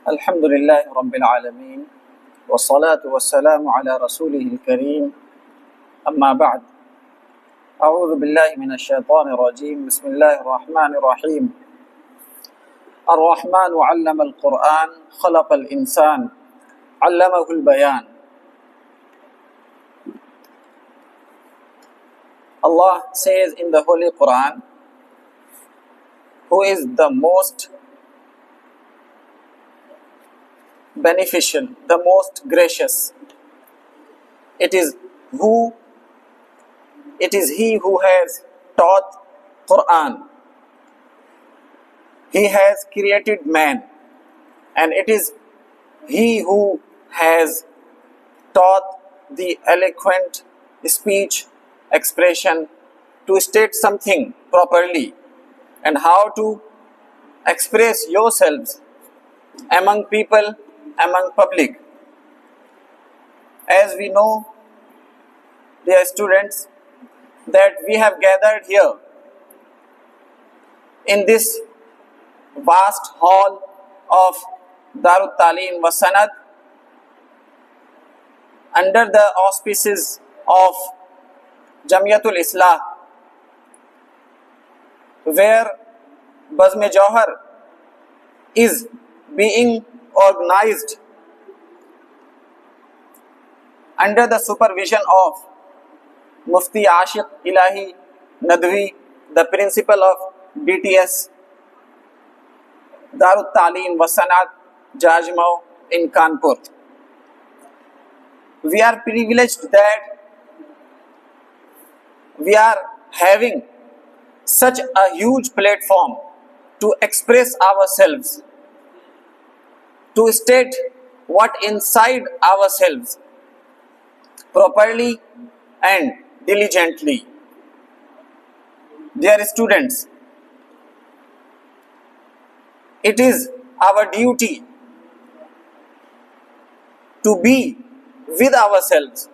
الحمد لله رب العالمين والصلاة والسلام على رسوله الكريم أما بعد أعوذ بالله من الشيطان الرجيم بسم الله الرحمن الرحيم الرحمن علم القرآن خلق الإنسان علمه البيان. Allah says in the Holy Quran, who is the most beneficial, the most gracious. It is he who has taught Quran. He has created man, and it is he who has taught the eloquent speech expression to state something properly and how to express yourselves among people, among public. As we know, dear students, that we have gathered here in this vast hall of Darut Talim wa Sanad under the auspices of Jamiatul Islah, where Bazm-e Jauhar is being organized under the supervision of Mufti Ashiq Ilahi Nadwi, the principal of DTS Darut Talim wa Sanad Jajmau in Kanpur. We are privileged that we are having such a huge platform to express ourselves, to state what inside ourselves properly and diligently. Dear students, it is our duty to be with ourselves,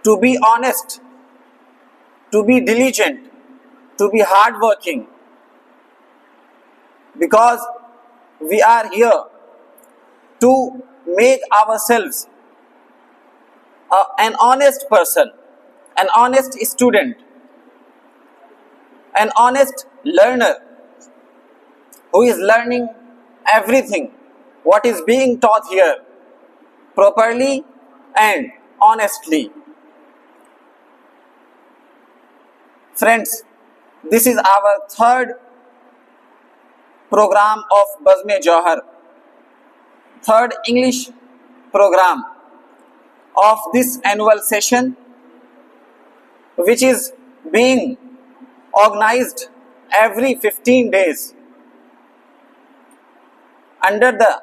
to be honest, to be diligent, to be hardworking, because we are here to make ourselves an honest person, an honest student, an honest learner who is learning everything what is being taught here properly and honestly. Friends, this is our third program of Bazm-e Jauhar, third English program of this annual session, which is being organized every 15 days under the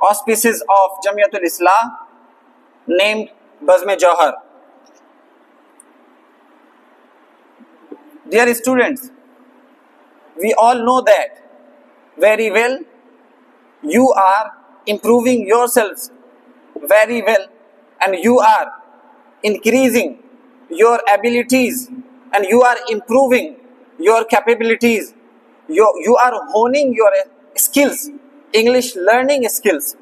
auspices of Jamiatul Islah named Bazm-e Jauhar. Dear students, we all know that very well. You are improving yourselves very well, and you are increasing your abilities, and you are improving your capabilities. You are honing your skills, English learning skills.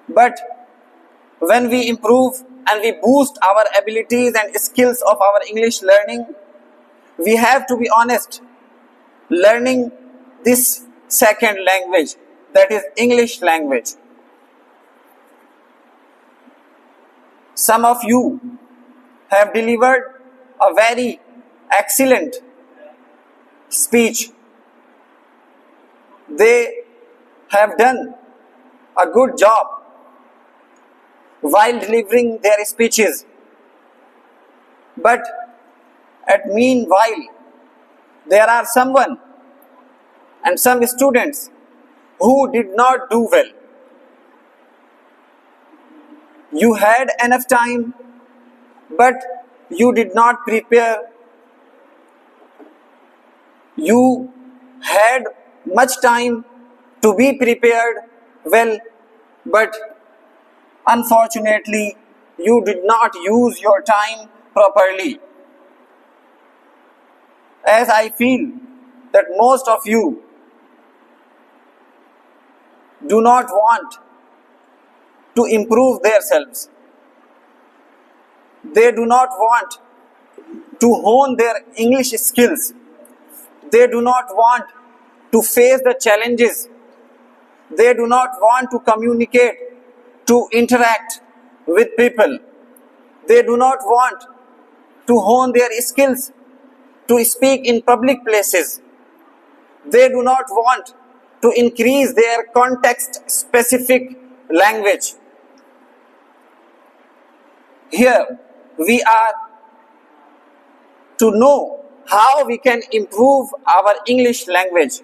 But when we improve and we boost our abilities and skills of our English learning, we have to be honest, learning this second language, that is English language. Some of you have delivered a very excellent speech. They have done a good job while delivering their speeches. But at meanwhile, there are someone and some students who did not do well. You had enough time, but you did not prepare. You had much time to be prepared well, but unfortunately, you did not use your time properly. as I feel that most of you do not want to improve themselves. They do not want to hone their English skills. They do not want to face the challenges. They do not want to communicate, to interact with people. They do not want to hone their skills, to speak in public places. They do not want to increase their context-specific language. Here we are to know how we can improve our English language.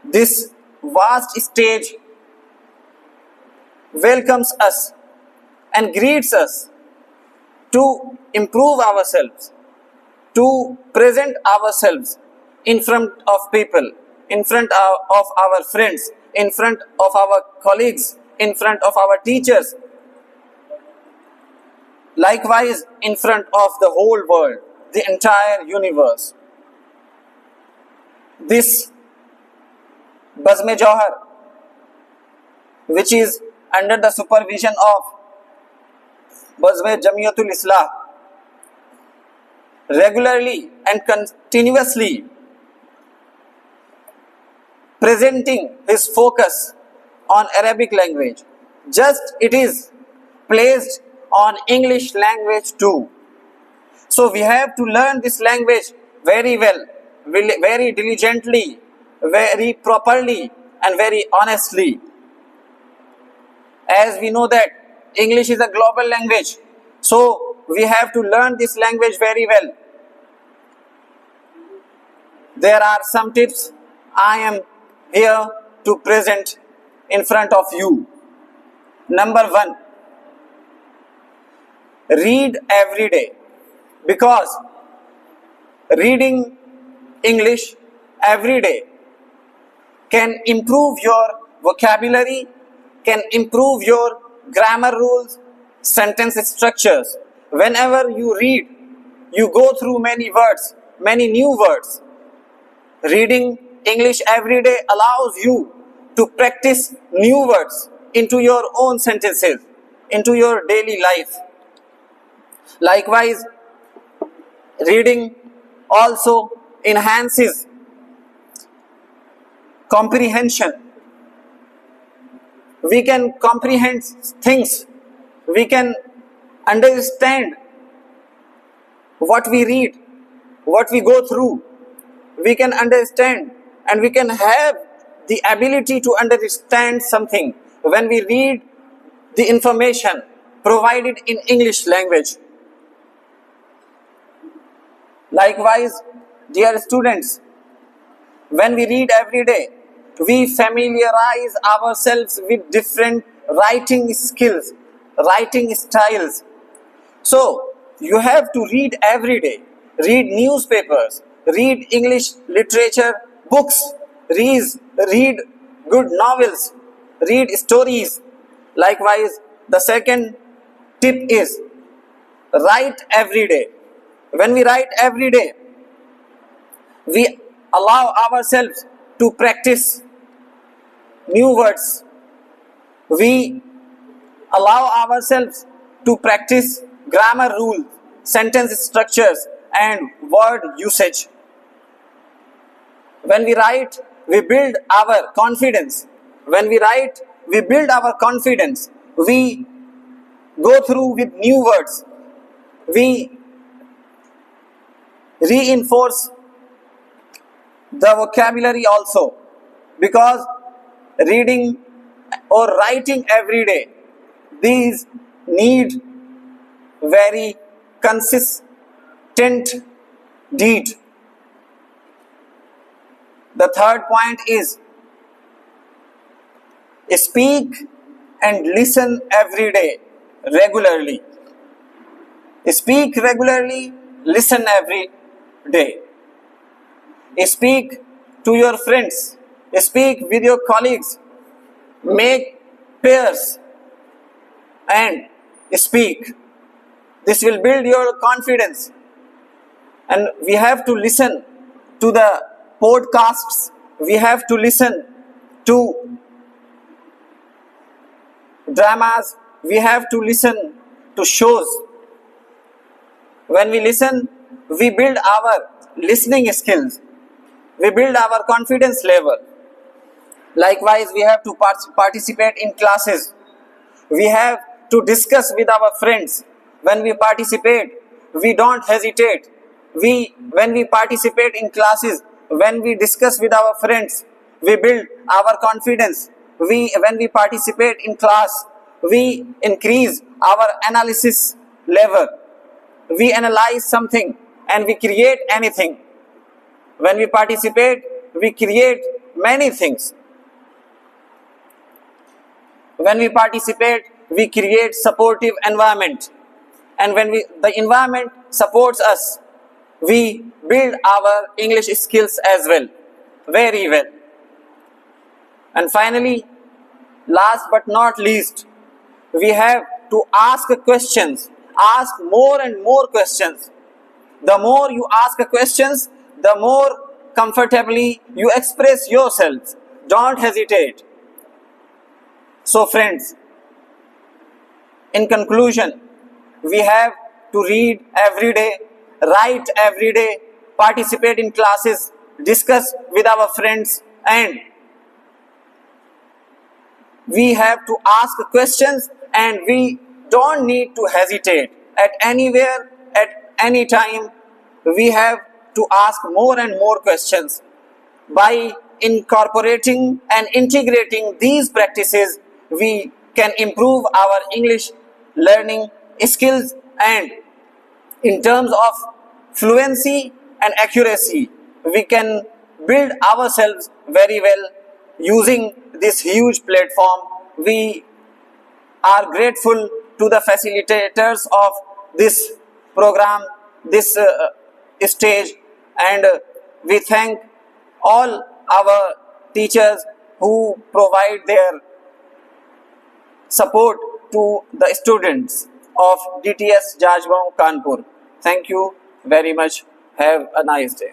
This vast stage welcomes us and greets us to improve ourselves, to present ourselves in front of people, in front of our friends, in front of our colleagues, in front of our teachers, likewise in front of the whole world, the entire universe. This Bazm-e Jauhar, which is under the supervision of Bazm-e Jamiyatul Islah, regularly and continuously presenting his focus on Arabic language. Just it is placed on English language too. So we have to learn this language very well, very diligently, very properly and very honestly. As we know that English is a global language, so we have to learn this language very well. There are some tips I am here to present in front of you. Number 1, read every day, because reading English every day can improve your vocabulary, can improve your grammar rules, sentence structures. Whenever you read, you go through many words, many new words. Reading English every day allows you to practice new words into your own sentences, into your daily life. Likewise, reading also enhances comprehension. We can comprehend things, we can understand what we read, what we go through. We can understand and we can have the ability to understand something when we read the information provided in English language. Likewise, dear students, when we read every day, we familiarize ourselves with different writing skills, writing styles. So, you have to read every day. Read newspapers, read English literature books, read good novels, read stories. Likewise, the second tip is write every day. When we write every day, we allow ourselves to practice new words. We allow ourselves to practice grammar rules, sentence structures, and word usage. When we write, we build our confidence. When we write, we build our confidence. We go through with new words. We reinforce the vocabulary also, because reading or writing every day, these need very consistent deed. The third point is speak and listen every day regularly. Speak regularly, listen every day. Speak to your friends, speak with your colleagues, make pairs and speak. This will build your confidence. And we have to listen to the podcasts. We have to listen to dramas. We have to listen to shows. When we listen, we build our listening skills. We build our confidence level. Likewise, we have to participate in classes. We have to discuss with our friends. When we participate, we don't hesitate. When we participate in classes, when we discuss with our friends, we build our confidence. When we participate in class, we increase our analysis level. We analyze something and we create anything. When we participate, we create many things. When we participate, we create supportive environment. And when the environment supports us, we build our English skills as well, very well. And finally, last but not least, we have to ask questions. Ask more and more questions. The more you ask questions, the more comfortably you express yourself. Don't hesitate. So friends, in conclusion, we have to read every day, write every day, participate in classes, discuss with our friends, and we have to ask questions, and we don't need to hesitate. At anywhere, at any time, we have to ask more and more questions. By incorporating and integrating these practices, we can improve our English learning skills, and in terms of fluency and accuracy, we can build ourselves very well using this huge platform. We are grateful to the facilitators of this program, this stage, and we thank all our teachers who provide their support to the students of DTS Jajgaon Kanpur. Thank you very much. Have a nice day.